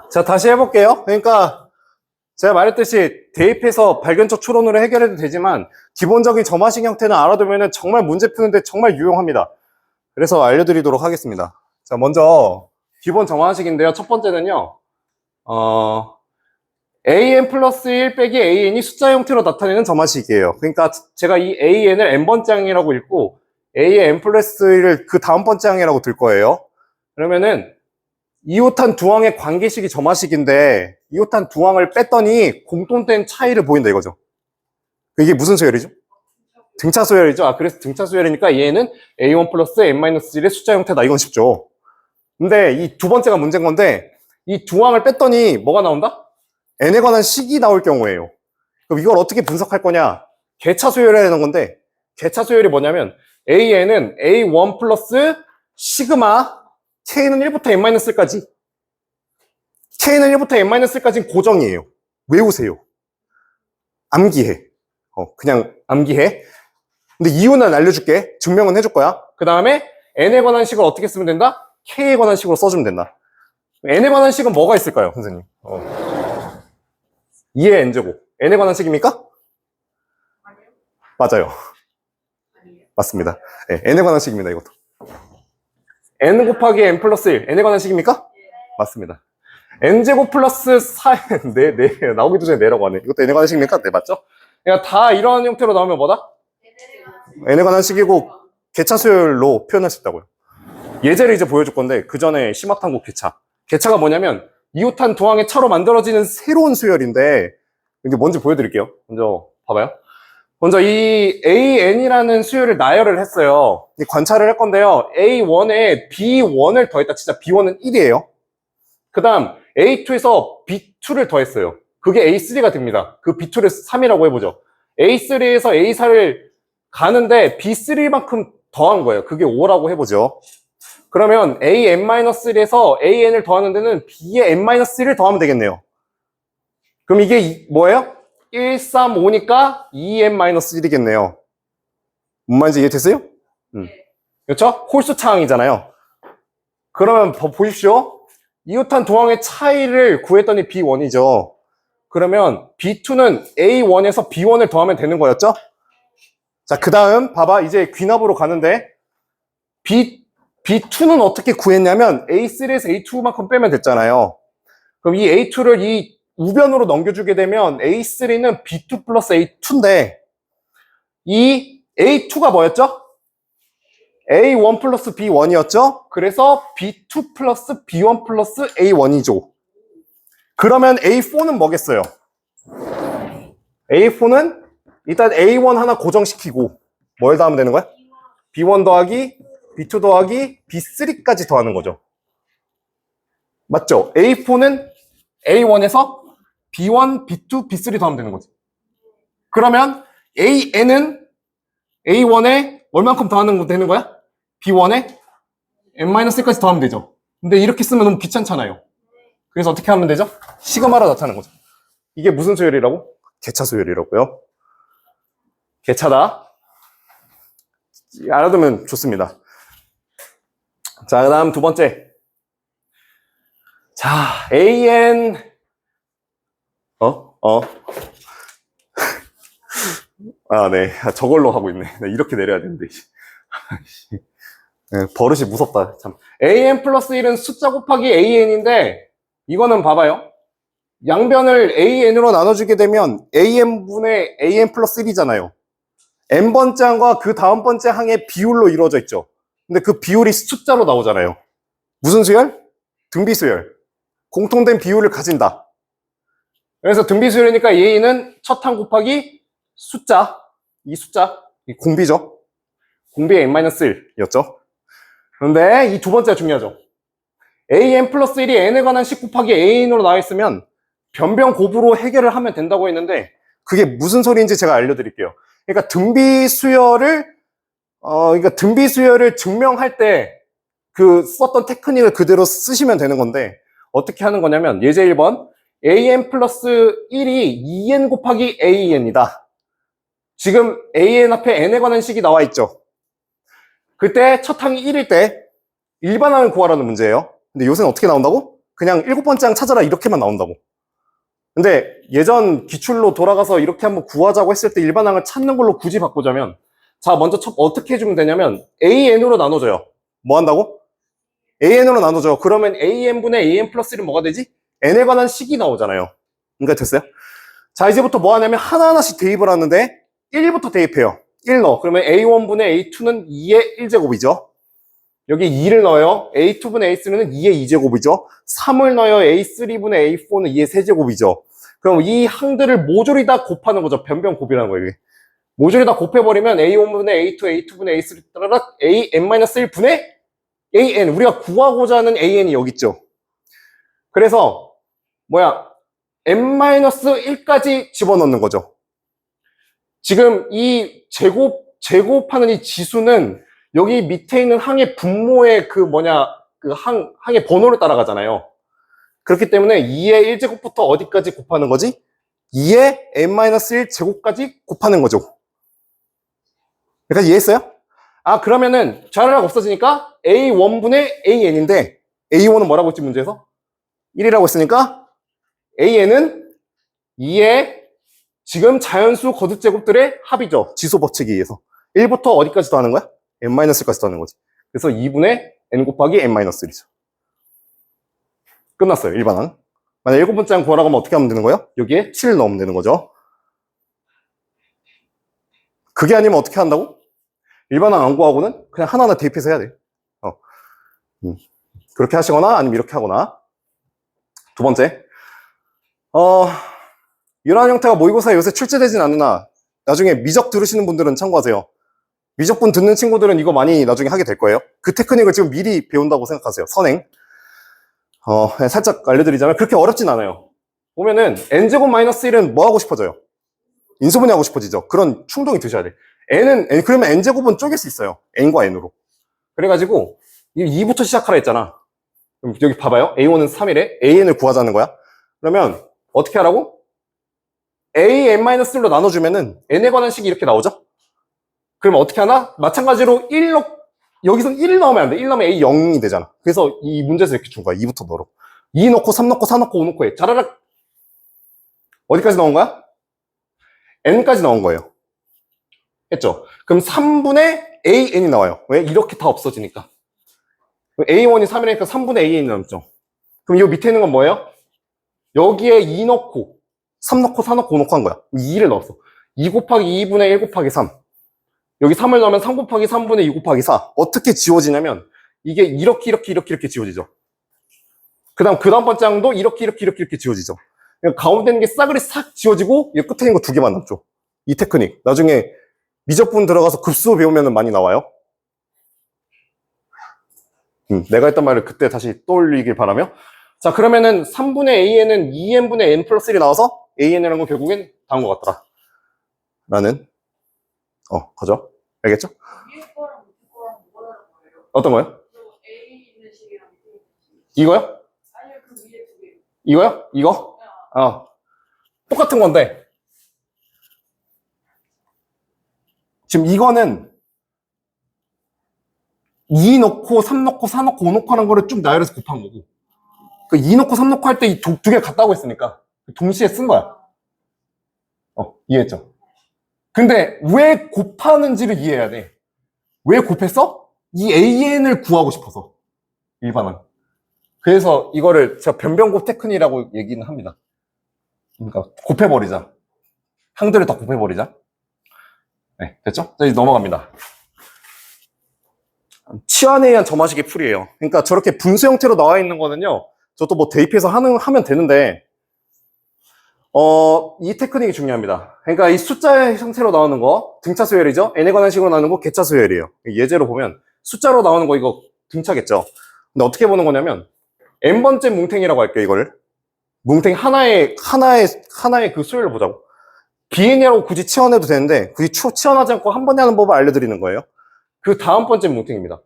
자, 다시 해볼게요. 그러니까 제가 말했듯이 대입해서 발견적 추론으로 해결해도 되지만 기본적인 점화식 형태는 알아두면 정말 문제 푸는데 정말 유용합니다. 그래서 알려드리도록 하겠습니다. 자, 먼저 기본 점화식인데요. 첫 번째는요. an 플러스 1 빼기 an이 숫자 형태로 나타내는 점화식이에요. 그러니까 제가 이 an을 n번째 항이라고 읽고 a의 n 플러스 1을 그 다음번째 항이라고 들 거예요. 그러면은 이웃한 두 항의 관계식이 점화식인데 이웃한 두 항을 뺐더니 공통된 차이를 보인다 이거죠. 이게 무슨 수열이죠? 등차 수열이죠. 아, 그래서 등차 수열이니까 얘는 a1 플러스 n-1의 숫자 형태다. 이건 쉽죠. 근데 이 두 번째가 문제인 건데 이 두 항을 뺐더니 뭐가 나온다? n에 관한 식이 나올 경우에요. 그럼 이걸 어떻게 분석할 거냐? 개차 수열이라는 건데 개차 수열이 뭐냐면 an은 a1 플러스 시그마 k는 1부터 n-1까지 k는 1부터 n-1까지는 고정이에요. 외우세요. 암기해. 그냥 암기해. 근데 이유는 알려줄게. 증명은 해줄 거야. 그 다음에 n에 관한 식을 어떻게 쓰면 된다? k에 관한 식으로 써주면 된다. n에 관한 식은 뭐가 있을까요, 선생님? 2의 n제곱. n에 관한 식입니까? 아니요. 맞아요. 아니에요. 맞습니다. 네, n에 관한 식입니다, 이것도. n 곱하기 n 플러스 1. n에 관한 식입니까? 네. 맞습니다. n제곱 플러스 4, 나오기도 전에 내라고 하네. 이것도 n에 관한 식입니까? 네, 맞죠? 그러니까 다 이런 형태로 나오면 뭐다? n에 관한 식이고 개차 수열로 표현할 수 있다고요. 예제를 이제 보여줄 건데 그 전에 심화탐구 개차. 개차가 뭐냐면 이웃한 두 항의 차로 만들어지는 새로운 수열인데 이게 뭔지 보여드릴게요. 먼저 봐봐요. 먼저 이 AN이라는 수열을 나열을 했어요. 관찰을 할 건데요. A1에 B1을 더했다 치자. B1은 1이에요. 그 다음 A2에서 B2를 더했어요. 그게 A3가 됩니다. 그 B2를 3이라고 해보죠. A3에서 A4를 가는데 B3만큼 더한 거예요. 그게 5라고 해보죠. 그러면 AN-1에서 AN을 더하는 데는 B의 N-1을 더하면 되겠네요. 그럼 이게 뭐예요? 1, 3, 5니까 2n-1이겠네요. 뭔 말인지 이해됐어요? 그렇죠? 홀수 차항이잖아요. 그러면 보십시오. 이웃한 두 항의 차이를 구했더니 B1이죠. 그러면 B2는 A1에서 B1을 더하면 되는 거였죠? 자, 그 다음 봐봐. 이제 귀납으로 가는데 B2는 어떻게 구했냐면 A3에서 A2만큼 빼면 됐잖아요. 그럼 이 A2를 이 우변으로 넘겨주게 되면 A3는 B2 플러스 A2인데 이 A2가 뭐였죠? A1 플러스 B1이었죠? 그래서 B2 플러스 B1 플러스 A1이죠. 그러면 A4는 뭐겠어요? A4는 일단 A1 하나 고정시키고 뭘 더하면 되는 거야? B1 더하기 B2 더하기 B3까지 더하는 거죠. 맞죠? A4는 A1에서 B1, B2, B3 더하면 되는 거지. 그러면 AN은 A1에 얼만큼 더하는 거 되는 거야? B1에 N-1까지 더하면 되죠. 근데 이렇게 쓰면 너무 귀찮잖아요. 그래서 어떻게 하면 되죠? 시그마로 나타내는 거죠. 이게 무슨 수열이라고? 개차 수열이라고요. 개차다. 알아두면 좋습니다. 자, 그 다음 두 번째. 자, AN 아, 네. 저걸로 하고 있네. 네, 이렇게 내려야 되는데. 네, 버릇이 무섭다. 참. AN 플러스 1은 숫자 곱하기 AN인데, 이거는 봐봐요. 양변을 AN으로 나눠주게 되면 AN분의 AN 플러스 1이잖아요. N번째 항과 그 다음 번째 항의 비율로 이루어져 있죠. 근데 그 비율이 숫자로 나오잖아요. 무슨 수열? 등비수열. 공통된 비율을 가진다. 그래서 등비수열이니까 A는 첫 항 곱하기 숫자, 이 숫자, 이 공비죠. 공비의 N-1였죠. 그런데 이 두 번째가 중요하죠. AN 플러스 1이 N에 관한 식 곱하기 AN으로 나와 있으면 변변 곱으로 해결을 하면 된다고 했는데 그게 무슨 소리인지 제가 알려드릴게요. 그러니까 등비수열을 증명할 때 그 썼던 테크닉을 그대로 쓰시면 되는 건데 어떻게 하는 거냐면 예제 1번 AN 플러스 1이 2N 곱하기 AN이다. 지금 AN 앞에 N에 관한 식이 나와 있죠. 그때 첫 항이 1일 때 일반항을 구하라는 문제예요. 근데 요새는 어떻게 나온다고? 그냥 7번째 항 찾아라 이렇게만 나온다고. 근데 예전 기출로 돌아가서 이렇게 한번 구하자고 했을 때 일반항을 찾는 걸로 굳이 바꾸자면, 자, 먼저 어떻게 해주면 되냐면 AN으로 나눠줘요. 뭐 한다고? AN으로 나눠줘. 그러면 AN분의 AN 플러스 1은 뭐가 되지? N에 관한 식이 나오잖아요. 그러니까 됐어요? 자, 이제부터 뭐 하냐면 하나하나씩 대입을 하는데 1부터 대입해요. 1 넣어. 그러면 A1분의 A2는 2의 1제곱이죠. 여기 2를 넣어요. A2분의 A3는 2의 2제곱이죠. 3을 넣어요. A3분의 A4는 2의 3제곱이죠. 그럼 이 항들을 모조리 다 곱하는 거죠. 변변 곱이라는 거예요. 이게. 모조리 다 곱해버리면 A1분의 A2, A2분의 A3, 따라락 AN-1분의 AN. 우리가 구하고자 하는 AN이 여기 있죠. 그래서 N-1까지 집어넣는 거죠. 지금 이 제곱하는 이 지수는 여기 밑에 있는 항의 분모의 항의 번호를 따라가잖아요. 그렇기 때문에 2의 1제곱부터 어디까지 곱하는 거지? 2의 N-1 제곱까지 곱하는 거죠. 여기까지 이해했어요? 아, 그러면은 자르락 없어지니까 A1분의 AN인데 A1은 뭐라고 했지 문제에서? 1이라고 했으니까 AN은 2의 지금 자연수 거듭제곱들의 합이죠. 지수 법칙에 의해서. 1부터 어디까지 더하는 거야? N-까지 더하는 거지. 그래서 2분의 N 곱하기 N-1이죠. 끝났어요. 일반항. 만약 7번째 항 구하라고 하면 어떻게 하면 되는 거예요? 여기에 7 넣으면 되는 거죠. 그게 아니면 어떻게 한다고? 일반항 안 구하고는 그냥 하나하나 대입해서 해야 돼. 그렇게 하시거나 아니면 이렇게 하거나. 두 번째. 이러한 형태가 모의고사에 요새 출제되진 않으나 나중에 미적 들으시는 분들은 참고하세요. 미적분 듣는 친구들은 이거 많이 나중에 하게 될 거예요. 그 테크닉을 지금 미리 배운다고 생각하세요. 선행. 살짝 알려드리자면 그렇게 어렵진 않아요. 보면은 n제곱 마이너스 1은 뭐 하고 싶어져요? 인수분해 하고 싶어지죠. 그런 충동이 드셔야 돼. 그러면 n제곱은 쪼갤 수 있어요. n과 n으로. 그래가지고 2부터 시작하라 했잖아. 그럼 여기 봐봐요. a1은 3이래. an을 구하자는 거야. 그러면 어떻게 하라고? an-1로 나눠주면은 n에 관한 식이 이렇게 나오죠? 그러면 어떻게 하나? 마찬가지로 여기선 1 넣으면 안 돼. 1 넣으면 A 0이 되잖아. 그래서 이 문제에서 이렇게 준 거야. 2부터 넣으라고. 2 넣고 3 넣고 4 넣고 5 넣고 해. 자라락. 어디까지 넣은 거야? N까지 넣은 거예요. 했죠? 그럼 3분의 AN이 나와요. 왜? 이렇게 다 없어지니까. A1이 3이니까 3분의 AN이 남죠. 그럼 이 밑에 있는 건 뭐예요? 여기에 2 넣고 3 넣고 4 넣고 5 넣고 한 거야. 2를 넣었어. 2 곱하기 2분의 1 곱하기 3. 여기 3을 넣으면 3 곱하기 3분의 2 곱하기 4. 어떻게 지워지냐면 이게 이렇게 지워지죠. 그 다음번째 항도 이렇게 지워지죠. 그러니까 가운데 있는 게 싸그리 싹 지워지고 이 끝에 있는 거 2개만 남죠. 이 테크닉. 나중에 미적분 들어가서 급수 배우면 많이 나와요. 내가 했던 말을 그때 다시 떠올리길 바라며. 자, 그러면은 3분의 AN은 2n분의 n 플러스 1이 나와서 AN이라는 건 결국엔 다음 것 같더라. 라는 거죠. 알겠죠? 위에 거랑 밑에 거랑 뭐가 다른 거예요? 어떤 거요? 그리고 A 있는 식이랑 밑에 있는 식. 이거요? 아니요, 그 위에 두 개. 이거요? 이거? 똑같은 건데 지금 이거는 2 넣고 3 넣고 4 넣고 5 넣고 하는 거를 쭉 나열해서 곱한 거고 그 2 넣고 3 넣고 할 때 이 두 개 같다고 했으니까 동시에 쓴 거야. 이해했죠? 근데 왜 곱하는지를 이해해야 돼. 왜 곱했어? 이 AN을 구하고 싶어서. 일반항. 그래서 이거를 제가 변변곱 테크닉이라고 얘기는 합니다. 그러니까 곱해버리자. 항들을 다 곱해버리자. 네, 됐죠? 자, 이제 넘어갑니다. 치환에 의한 점화식의 풀이에요. 그러니까 저렇게 분수 형태로 나와 있는 거는요. 저도 뭐 대입해서 하면 되는데 이 테크닉이 중요합니다. 그러니까 이 숫자의 형태로 나오는 거 등차 수열이죠. n에 관한 식으로 나오는 거 개차 수열이에요. 예제로 보면 숫자로 나오는 거 이거 등차겠죠. 근데 어떻게 보는 거냐면 n번째 뭉탱이라고 할게요. 이거를 뭉탱이 하나의 그 수열을 보자고. bn이라고 굳이 치환해도 되는데 굳이 치환하지 않고 한 번에 하는 법을 알려드리는 거예요. 그 다음 번째 뭉탱이입니다.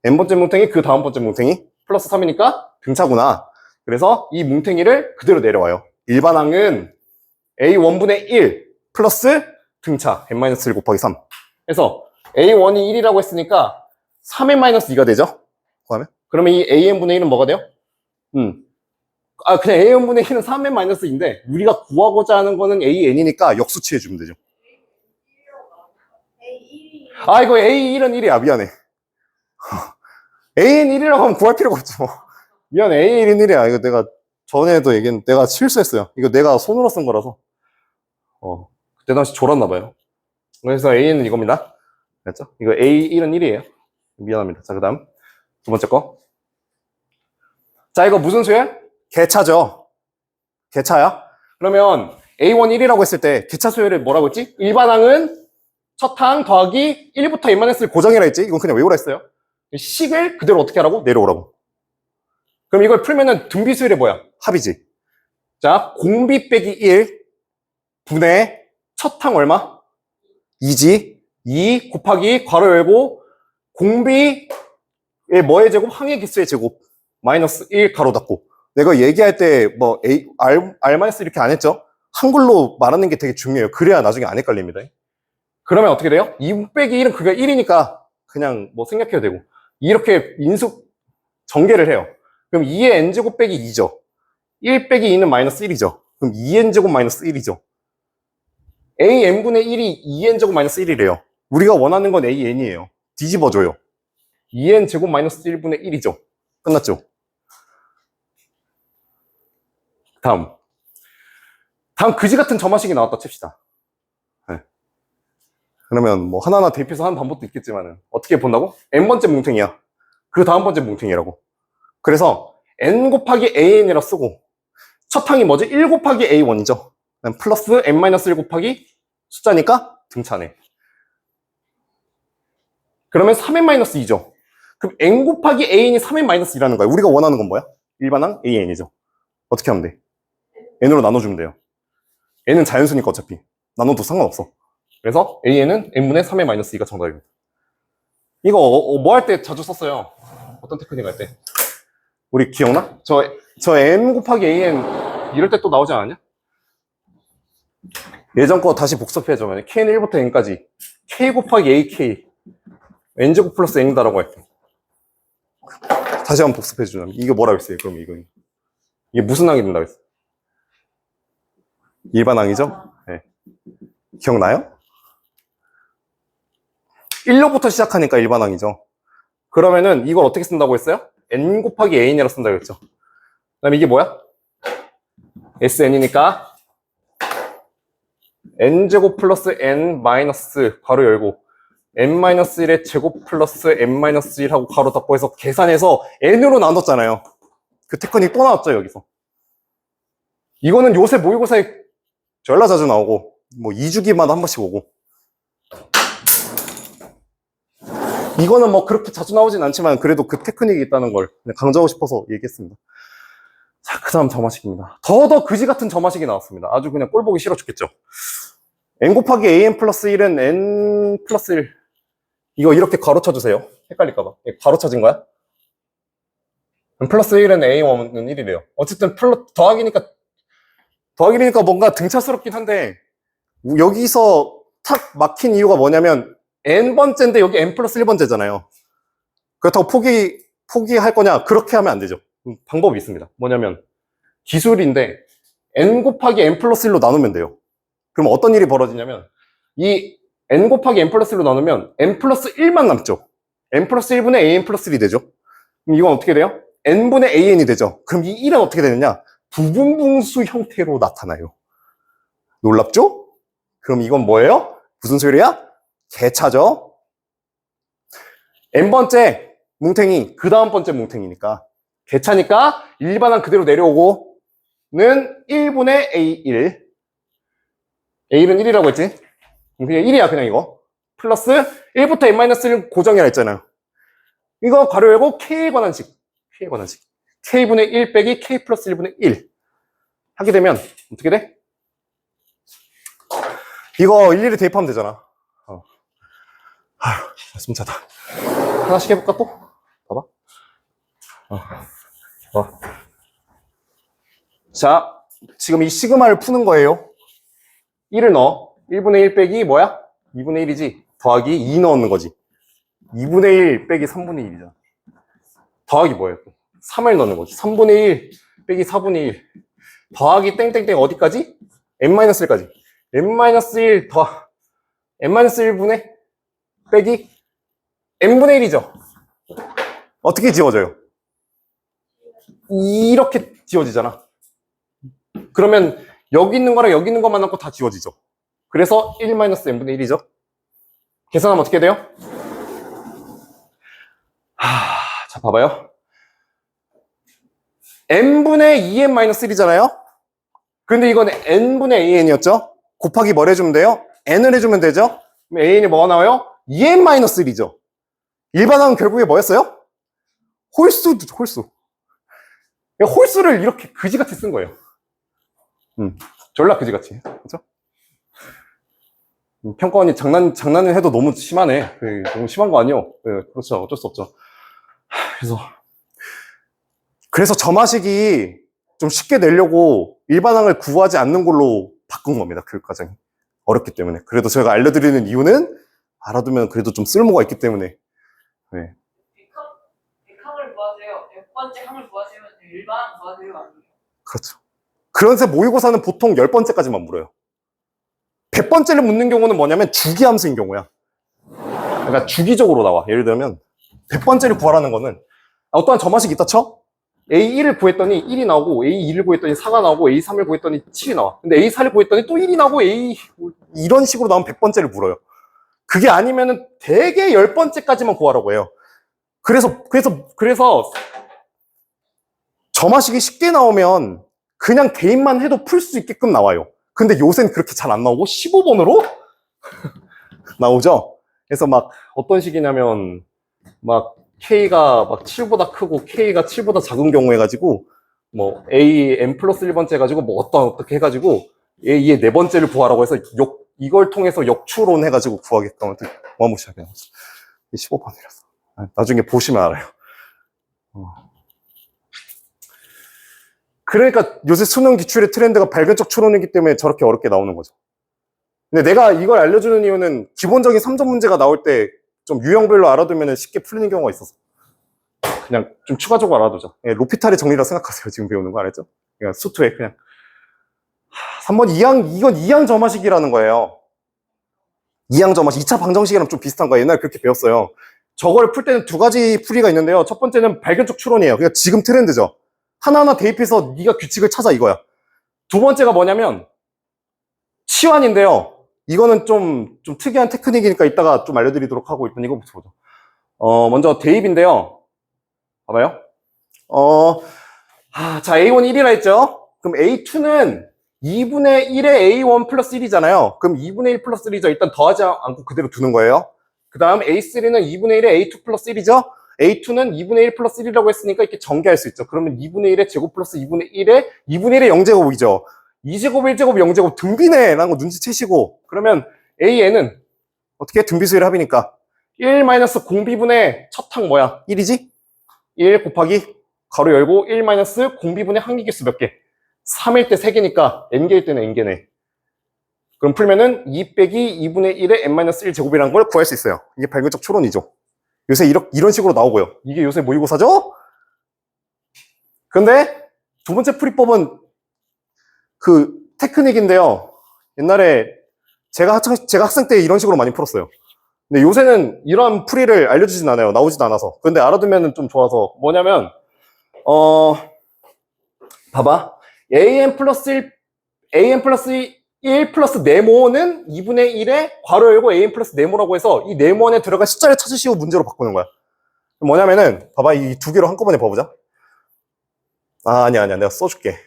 n번째 뭉탱이 그 다음 번째 뭉탱이 플러스 3이니까 등차구나. 그래서 이 뭉탱이를 그대로 내려와요. 일반항은 A1분의 1 플러스 등차 n-1 곱하기 3 그래서 A1이 1이라고 했으니까 3n-2가 되죠? 그러면 이 AN분의 1은 뭐가 돼요? 그냥 An분의 1은 3n 마이너스 2인데, 우리가 구하고자 하는 거는 AN이니까 역수치해주면 되죠. 이거 A1은 1이야. 미안해. AN1이라고 하면 구할 필요가 없죠. 미안해. AN1은 1이야. 이거 내가 전에도 얘기했는데, 내가 실수했어요. 이거 내가 손으로 쓴 거라서. 그때 당시 졸았나봐요. 그래서 A는 이겁니다. 됐죠? 이거 A1은 1이에요. 미안합니다. 자, 그 다음. 두 번째 거. 자, 이거 무슨 수열? 개차죠. 개차야. 그러면 A1 1이라고 했을 때 개차 수열을 뭐라고 했지? 일반항은 첫 항 더하기 1부터 n-1 고정이라 했지? 이건 그냥 외우라 했어요. 식을 그대로 어떻게 하라고? 내려오라고. 그럼 이걸 풀면은 등비 수열이 뭐야? 합이지. 자, 공비 빼기 1 분의 첫 항 얼마? 2지. 2 곱하기 괄호 열고 공비의 뭐의 제곱? 항의 기수의 제곱. 마이너스 1 가로 닫고. 내가 얘기할 때 뭐 R 이렇게 안 했죠? 한글로 말하는 게 되게 중요해요. 그래야 나중에 안 헷갈립니다. 그러면 어떻게 돼요? 2 빼기 1은 그게 1이니까 그냥 뭐 생략해도 되고. 이렇게 인수 전개를 해요. 그럼 2의 n제곱 빼기 2죠. 1 빼기 2는 마이너스 1이죠. 그럼 2n제곱 마이너스 1이죠. an분의 1이 2n제곱 마이너스 1이래요. 우리가 원하는 건 an이에요. 뒤집어줘요. 2n제곱 마이너스 1분의 1이죠. 끝났죠? 다음 그지 같은 점화식이 나왔다 칩시다. 네. 그러면 뭐 하나하나 대입해서 하는 방법도 있겠지만 어떻게 본다고? n번째 뭉탱이야. 그 다음 번째 뭉탱이라고. 그래서 n 곱하기 an이라 쓰고 첫 항이 뭐지? 1 곱하기 a1이죠. 플러스 n-1 곱하기 숫자니까 등차네. 그러면 3n-2죠. 그럼 n 곱하기 an이 3n-2라는 거야. 우리가 원하는 건 뭐야? 일반항 an이죠. 어떻게 하면 돼? n으로 나눠주면 돼요. n은 자연수니까 어차피 나눠도 상관없어. 그래서 an은 n분의 3n-2가 정답입니다. 이거 뭐 할 때 자주 썼어요? 어떤 테크닉 할 때? 우리 기억나? 저 n 곱하기 an 이럴 때 또 나오지 않았냐? 예전 거 다시 복습해줘. k는 1부터 n까지 k 곱하기 ak n제곱 플러스 n이다라고 할게. 다시 한번 복습해주자면 이게 뭐라고 했어요? 그럼 이게 무슨 항이 된다고 했어요? 일반항이죠? 네. 기억나요? 1로부터 시작하니까 일반항이죠. 그러면은 이걸 어떻게 쓴다고 했어요? n 곱하기 an이라 쓴다고 했죠. 그 다음에 이게 뭐야? sn이니까 n제곱 플러스 n 마이너스 괄호 열고 n-1의 제곱 플러스 n-1 하고 괄호 닫고 해서 계산해서 n으로 나눴잖아요. 그 테크닉 또 나왔죠, 여기서. 이거는 요새 모의고사에 졸라 자주 나오고 뭐 2주기마다 한 번씩 오고. 이거는 뭐 그렇게 자주 나오진 않지만 그래도 그 테크닉이 있다는 걸 강조하고 싶어서 얘기했습니다. 자, 그 다음 점화식입니다. 더 그지 같은 점화식이 나왔습니다. 아주 그냥 꼴 보기 싫어 죽겠죠. n 곱하기 an 플러스 1은 n 플러스 1. 이거 이렇게 괄호 쳐주세요. 헷갈릴까봐. 괄호 쳐진 거야? 플러스 1은 a1은 1이래요. 어쨌든 더하기니까 뭔가 등차스럽긴 한데 여기서 탁 막힌 이유가 뭐냐면 n번째인데 여기 n 플러스 1번째잖아요. 그렇다고 포기할 거냐? 그렇게 하면 안 되죠. 방법이 있습니다. 뭐냐면 기술인데 n 곱하기 n 플러스 1로 나누면 돼요. 그럼 어떤 일이 벌어지냐면 이 n 곱하기 n 플러스 1로 나누면 n 플러스 1만 남죠. n 플러스 1분의 an 플러스 1이 되죠. 그럼 이건 어떻게 돼요? n분의 an이 되죠. 그럼 이 1은 어떻게 되느냐? 부분분수 형태로 나타나요. 놀랍죠? 그럼 이건 뭐예요? 무슨 소리야? 개차죠. n번째 뭉탱이 그 다음 번째 뭉탱이니까 개차니까 일반항 그대로 내려오고는 1분의 a1 a1은 1이라고 했지? 그냥 1이야 그냥 이거 플러스 1부터 n-1 고정이라 했잖아요. 이거 괄호 열고 k에 관한 식 k분의 1 빼기 k 플러스 1분의 1 하게 되면 어떻게 돼? 이거 일일이 대입하면 되잖아. 아휴, 숨 차다. 하나씩 해볼까 또? 봐봐. 자, 지금 이 시그마를 푸는 거예요. 1을 넣어. 1분의 1 빼기 뭐야? 2분의 1이지. 더하기 2 넣는 거지. 2분의 1 빼기 3분의 1이잖아. 더하기 뭐예요? 3을 넣는 거지. 3분의 1 빼기 4분의 1 더하기 땡땡땡 어디까지? n-1까지. n-1 더 n-1분의 빼기 n분의 1이죠. 어떻게 지워져요? 이렇게 지워지잖아. 그러면 여기 있는 거랑 여기 있는 것만 남고 다 지워지죠. 그래서 1-n분의 1이죠. 계산하면 어떻게 돼요? 자, 봐봐요. n분의 2n-1이잖아요? 근데 이건 n분의 an이었죠? 곱하기 뭘 해주면 돼요? n을 해주면 되죠? 그럼 an이 뭐가 나와요? 2n-1이죠. 일반항은 결국에 뭐였어요? 홀수. 홀수를 이렇게 그지같이 쓴 거예요. 졸라 그지같이. 그죠? 평가원이 장난을 해도 너무 심하네. 너무 심한 거 아니요? 네, 그렇죠. 어쩔 수 없죠. 그래서 점화식이 좀 쉽게 내려고 일반항을 구하지 않는 걸로 바꾼 겁니다. 교육과정이. 어렵기 때문에. 그래도 제가 알려드리는 이유는 알아두면 그래도 좀 쓸모가 있기 때문에. 네. 백항을 구하세요. 100번째 항을 구하시면 일반 구하세요. 아니에요? 그렇죠. 그런데 모의고사는 보통 10번째까지만 물어요. 100번째를 묻는 경우는 뭐냐면 주기함수인 경우야. 그러니까 주기적으로 나와. 예를 들면 100번째를 구하라는 거는 어떠한 점화식이 있다 쳐? A1을 구했더니 1이 나오고 A2를 구했더니 4가 나오고 A3을 구했더니 7이 나와. 근데 A4를 구했더니 또 1이 나오고 이런 식으로 나오면 100번째를 물어요. 그게 아니면은 대개 10번째까지만 구하라고 해요. 그래서 점화식이 쉽게 나오면 그냥 개인만 해도 풀 수 있게끔 나와요. 근데 요새는 그렇게 잘 안 나오고 15번으로 나오죠. 그래서 막 어떤 식이냐면 막 K가 막 7보다 크고 K가 7보다 작은 경우 해가지고 뭐 A n 플러스 1번째 해가지고 뭐 어떻게 해가지고 A의 4번째를 구하라고 해서 이걸 통해서 역추론 해가지고 구하겠다고 어마무시하게 나왔어. 15번이라서 나중에 보시면 알아요. 그러니까 요새 수능 기출의 트렌드가 발견적 추론이기 때문에 저렇게 어렵게 나오는 거죠. 근데 내가 이걸 알려주는 이유는 기본적인 3점 문제가 나올 때 좀 유형별로 알아두면 쉽게 풀리는 경우가 있어서 그냥 좀 추가적으로 알아두죠. 로피탈의 정리라 생각하세요. 지금 배우는 거 알았죠? 그냥 수투에 그냥 3번 이건 2항 점화식이라는 거예요. 2항 점화식 2차 방정식이랑 좀 비슷한 거예요. 옛날에 그렇게 배웠어요. 저걸 풀 때는 두 가지 풀이가 있는데요. 첫 번째는 발견적 추론이에요. 그러니까 지금 트렌드죠. 하나하나 대입해서 네가 규칙을 찾아 이거야. 두 번째가 뭐냐면 치환인데요. 이거는 좀 특이한 테크닉이니까 이따가 좀 알려드리도록 하고 일단 이거부터 보죠. 먼저 대입인데요. 봐봐요. 자, A1 1이라 했죠? 그럼 A2는 2분의 1의 A1 플러스 1이잖아요. 그럼 2분의 1 플러스 1이죠. 일단 더하지 않고 그대로 두는 거예요. 그 다음 A3는 2분의 1의 A2 플러스 1이죠. A2는 2분의 1 플러스 1이라고 했으니까 이렇게 전개할 수 있죠. 그러면 2분의 1의 제곱 플러스 2분의 1의 0제곱이죠. 2제곱, 1제곱, 0제곱 등비네 라는 거 눈치채시고 그러면 AN은 어떻게 등비수열 합이니까 1 마이너스 공비분의 첫 항 뭐야? 1이지? 1 곱하기 가로 열고 1 마이너스 공비분의 항기계수 몇 개? 3일 때 3개니까 n개일 때는 n개네. 그럼 풀면은 2 빼기 2분의 1의 n-1 제곱이라는 걸 구할 수 있어요. 이게 발견적 추론이죠. 요새 이런 식으로 나오고요. 이게 요새 모의고사죠? 근데 두 번째 풀이법은 그 테크닉인데요. 옛날에 제가 학생 때 이런 식으로 많이 풀었어요. 근데 요새는 이런 풀이를 알려주진 않아요. 나오지도 않아서. 근데 알아두면 좀 좋아서 뭐냐면 봐봐. an 플러스 1 플러스 네모는 2분의 1에 괄호 열고 an 플러스 네모라고 해서 이 네모 안에 들어갈 숫자를 찾으시고 문제로 바꾸는 거야. 뭐냐면은 봐봐. 이 두 개로 한꺼번에 봐보자. 아니야. 내가 써줄게.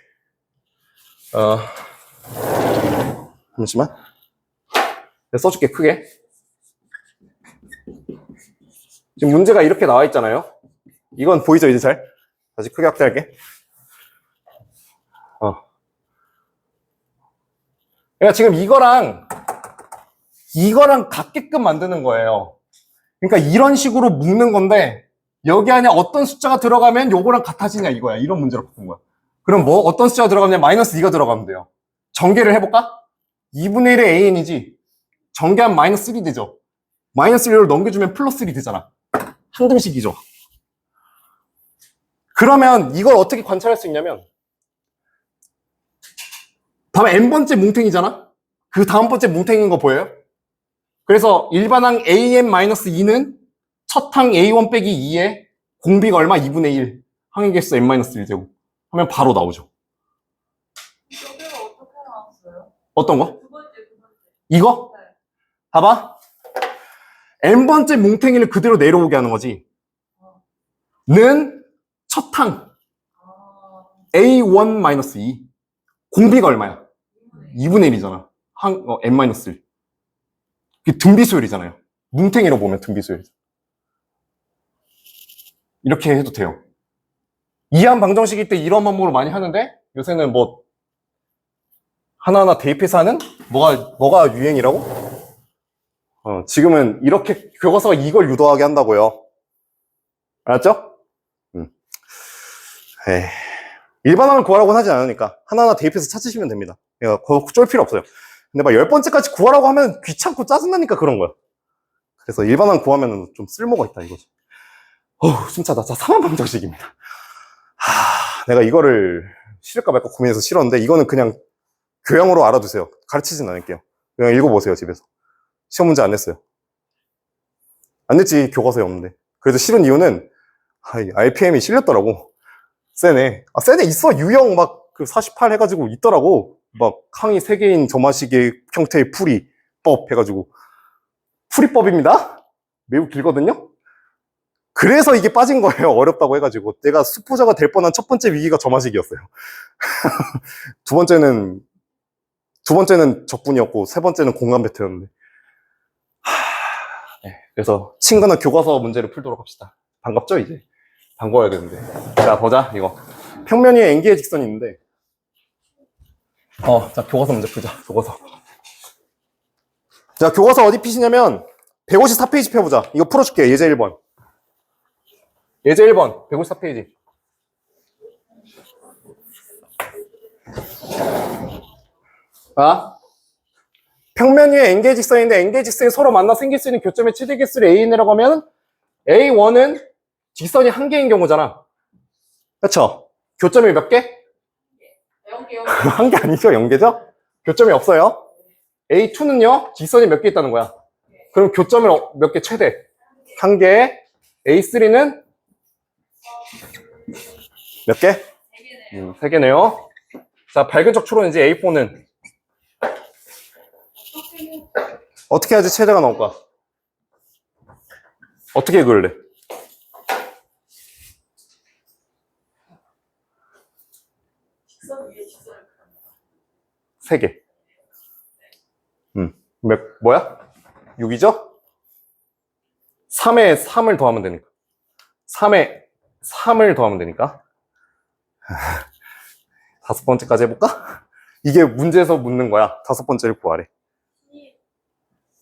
잠시만. 내가 써줄게, 크게. 지금 문제가 이렇게 나와 있잖아요. 이건 보이죠, 이제 잘? 다시 크게 확대할게. 그러니까 지금 이거랑 같게끔 만드는 거예요. 그러니까 이런 식으로 묶는 건데, 여기 안에 어떤 숫자가 들어가면 요거랑 같아지냐, 이거야. 이런 문제로 바꾼 거야. 그럼 뭐, 어떤 숫자가 들어가면 마이너스 2가 들어가면 돼요. 전개를 해볼까? 2분의 1의 AN이지. 전개하면 마이너스 1이 되죠. 마이너스 1을 넘겨주면 플러스 1이 되잖아. 항등식이죠. 그러면 이걸 어떻게 관찰할 수 있냐면 봐봐, n번째 뭉탱이잖아? 그 다음 번째 뭉탱이인 거 보여요? 그래서 일반항 am-2는 첫 항 a1 빼기 2에 공비가 얼마? 2분의 1. 항의 개수 n-1제곱. 하면 바로 나오죠. 여기가 어떻게 나왔어요? 어떤 거? 두 번째. 이거? 네. 봐봐. n번째 뭉탱이를 그대로 내려오게 하는 거지. 는 첫 항 아, a1-2. 공비가 얼마야? 2분의 1이잖아. n-1. 그게 등비수열이잖아요. 뭉탱이로 보면 등비수열. 이렇게 해도 돼요. 이한 방정식일 때 이런 방법으로 많이 하는데 요새는 뭐 하나하나 대입해서 하는 뭐가 유행이라고? 지금은 이렇게 교과서가 이걸 유도하게 한다고요. 알았죠? 에이, 일반항을 구하라고는 하지 않으니까 하나하나 대입해서 찾으시면 됩니다. 그거 쫄 필요 없어요. 근데 막 10번째까지 구하라고 하면 귀찮고 짜증나니까 그런 거야. 그래서 일반항 구하면 좀 쓸모가 있다 이거지. 숨차다. 자, 3한 방정식입니다. 내가 이거를 싫을까 말까 고민해서 싫었는데 이거는 그냥 교양으로 알아두세요. 가르치진 않을게요. 그냥 읽어보세요, 집에서. 시험 문제 안 냈어요. 안 냈지, 교과서에 없는데. 그래도 싫은 이유는 RPM이 실렸더라고. 세네. 세네 있어. 유형 막 그 48 해가지고 있더라고. 막 항이 3개인 점화식의 형태의 풀이법 해가지고. 풀이법입니다. 매우 길거든요. 그래서 이게 빠진 거예요. 어렵다고 해가지고. 내가 수포자가 될 뻔한 첫 번째 위기가 점화식이었어요. 두 번째는 적분이었고, 세 번째는 공간 배트였는데. 네, 그래서 친근한 교과서 문제를 풀도록 합시다. 반갑죠, 이제? 반가워야 되는데. 자, 보자, 이거. 평면 위에 N개의 직선이 있는데. 자, 교과서 문제 풀자, 교과서. 자, 교과서 어디 피시냐면, 154페이지 펴보자. 이거 풀어줄게, 예제 1번. 예제 1번, 154페이지. 평면 위에 N개의 직선인데 N개의 직선이 서로 만나 생길 수 있는 교점의 최대 개수를 An이라고 하면 A1은 직선이 한 개인 경우잖아. 그렇죠? 교점이 몇 개? 0개요. 한 개 아니죠? 0개죠? 교점이 없어요. A2는요? 직선이 몇 개 있다는 거야. 그럼 교점이 몇 개 최대? 한 개. A3는 몇 개? 3개네요. 3개네요. 자, 밝은 쪽 추론이지. A4는 어떻게 해야지 최대가 나올까? 어떻게 그을래? 직선 위에 직선을 3개. 뭐야? 6이죠? 3에 3을 더하면 되니까. 3에 3을 더하면 되니까. 5번째까지 해볼까? 이게 문제에서 묻는 거야. 5번째를 구하래.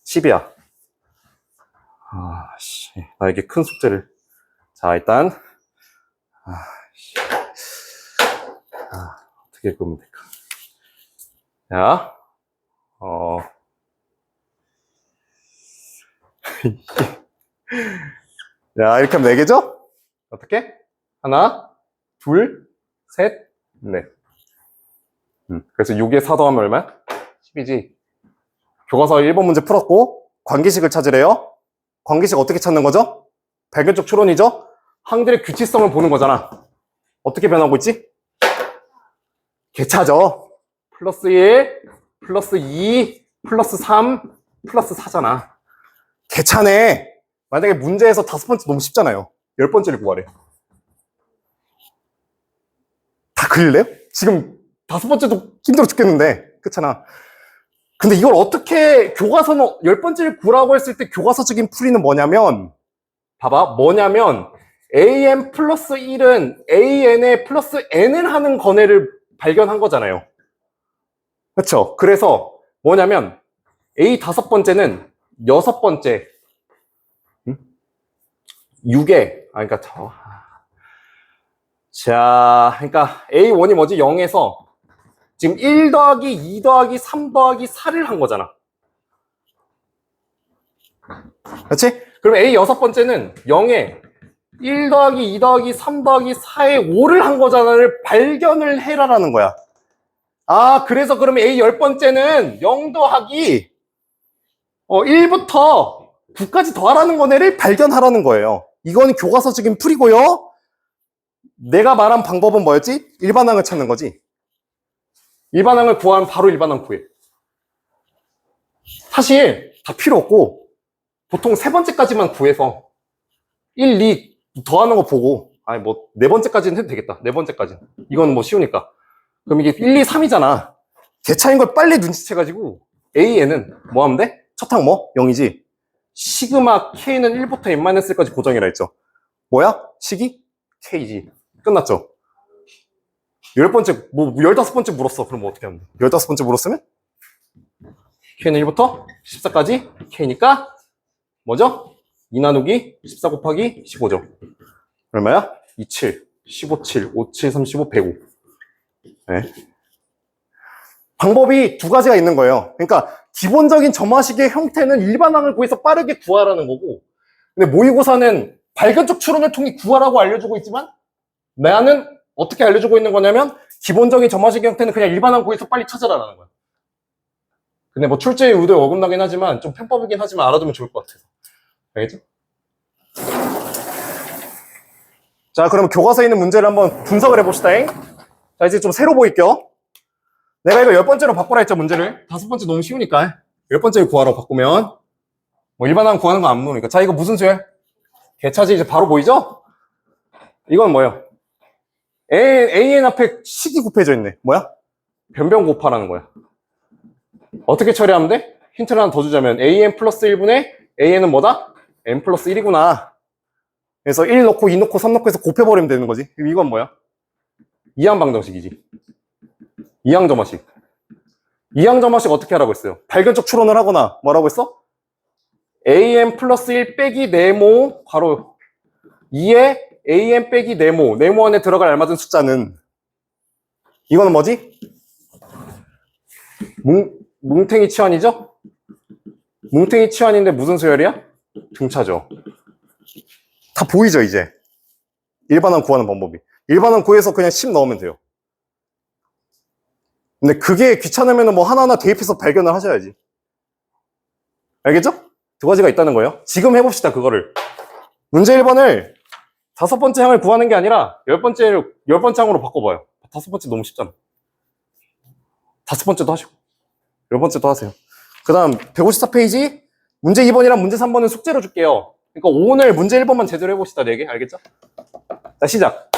10이야. 나에게 큰 숙제를. 자, 일단. 어떻게 그으면 될까? 자, 자, 이렇게 하면 4개죠? 어떻게? 하나, 둘, 셋, 넷. 그래서 6에 4 더하면 얼마야? 10이지. 교과서 1번 문제 풀었고, 관계식을 찾으래요. 관계식 어떻게 찾는 거죠? 발견적 추론이죠? 항들의 규칙성을 보는 거잖아. 어떻게 변하고 있지? 개차죠. 플러스 1, 플러스 2, 플러스 3, 플러스 4잖아. 개차네. 만약에 문제에서 5번째 너무 쉽잖아요. 10번째를 구하래. 다 그릴래요? 지금 5번째도 힘들어 죽겠는데. 그렇잖아. 근데 이걸 어떻게 교과서는 10번째를 구라고 했을 때 교과서적인 풀이는 뭐냐면 봐봐. 뭐냐면 an 플러스 1은 an에 플러스 n을 하는 거네를 발견한 거잖아요. 그렇죠? 그래서 뭐냐면 a 5번째는 6번째 6에 그러니까 그러니까 a1이 뭐지? 0에서 지금 1 더하기 2 더하기 3 더하기 4를 한 거잖아. 그렇지? 그럼 A 6번째는 0에 1 더하기 2 더하기 3 더하기 4에 5를 한 거잖아를 발견을 해라라는 거야. 아, 그래서 그러면 A 10번째는 0 더하기 1부터 9까지 더하라는 거네를 발견하라는 거예요. 이건 교과서적인 풀이고요. 내가 말한 방법은 뭐였지? 일반항을 찾는 거지. 일반항을 구하면 바로 일반항 구해. 사실 다 필요 없고 보통 세 번째까지만 구해서 1, 2 더하는 거 보고 아니 뭐 네 번째까지는 해도 되겠다. 네 번째까지는. 이건 뭐 쉬우니까. 그럼 이게 1, 2, 3이잖아. 개차인 걸 빨리 눈치채가지고 A에는 뭐 하면 돼? 첫 항 뭐? 0이지. 시그마 K는 1부터 N-1까지 고정이라 했죠. 뭐야? 식이? K지. 끝났죠. 10번째, 뭐 15번째 물었어. 그럼 뭐 어떻게 하면 돼? 15번째 물었으면? K는 1부터 14까지 K니까 뭐죠? 2 나누기 14 곱하기 15죠. 얼마야? 27, 15, 7, 5, 7, 35, 105. 네. 방법이 두 가지가 있는 거예요. 그러니까 기본적인 점화식의 형태는 일반항을 구해서 빠르게 구하라는 거고, 근데 모의고사는 발견적 추론을 통해 구하라고 알려주고 있지만 나는 어떻게 알려주고 있는 거냐면 기본적인 점화식의 형태는 그냥 일반항 구해서 빨리 찾아라라는 거야. 근데 뭐 출제의 의도에 어긋나긴 하지만 좀 편법이긴 하지만 알아두면 좋을 것 같아서. 알겠죠? 자, 그럼 교과서에 있는 문제를 한번 분석을 해봅시다. 자, 이제 좀 새로 보일게요. 내가 이거 10번째로 바꾸라 했죠, 문제를. 5번째 너무 쉬우니까. 10번째를 구하라고 바꾸면. 뭐 일반항 구하는 거 안 나오니까. 자, 이거 무슨 수야? 개차지 이제 바로 보이죠? 이건 뭐예요? AN 앞에 식이 곱해져 있네. 뭐야? 변변 곱하라는 거야. 어떻게 처리하면 돼? 힌트를 하나 더 주자면 AN 플러스 1분의 AN은 뭐다? N 플러스 1이구나. 그래서 1 넣고 2 넣고 3 넣고 해서 곱해버리면 되는 거지. 이건 뭐야? 이항방정식이지. 이항점화식. 이항점화식 어떻게 하라고 했어요? 발견적 추론을 하거나 뭐라고 했어? AN 플러스 1 빼기 네모 괄호 2에 AN 빼기 네모. 네모 안에 들어갈 알맞은 숫자는 이거는 뭐지? 뭉탱이 치환이죠? 뭉탱이 치환인데 무슨 수열이야? 등차죠. 다 보이죠, 이제? 일반항 구하는 방법이. 일반항 구해서 그냥 10 넣으면 돼요. 근데 그게 귀찮으면 뭐 하나하나 대입해서 발견을 하셔야지. 알겠죠? 두 가지가 있다는 거예요. 지금 해봅시다, 그거를. 문제 1번을 5번째 항을 구하는 게 아니라 10번째 항으로 바꿔봐요. 5번째 너무 쉽잖아. 5번째도 하시고 10번째도 하세요. 그 다음 154페이지 문제 2번이랑 문제 3번은 숙제로 줄게요. 그러니까 오늘 문제 1번만 제대로 해봅시다. 4개 알겠죠? 자, 시작.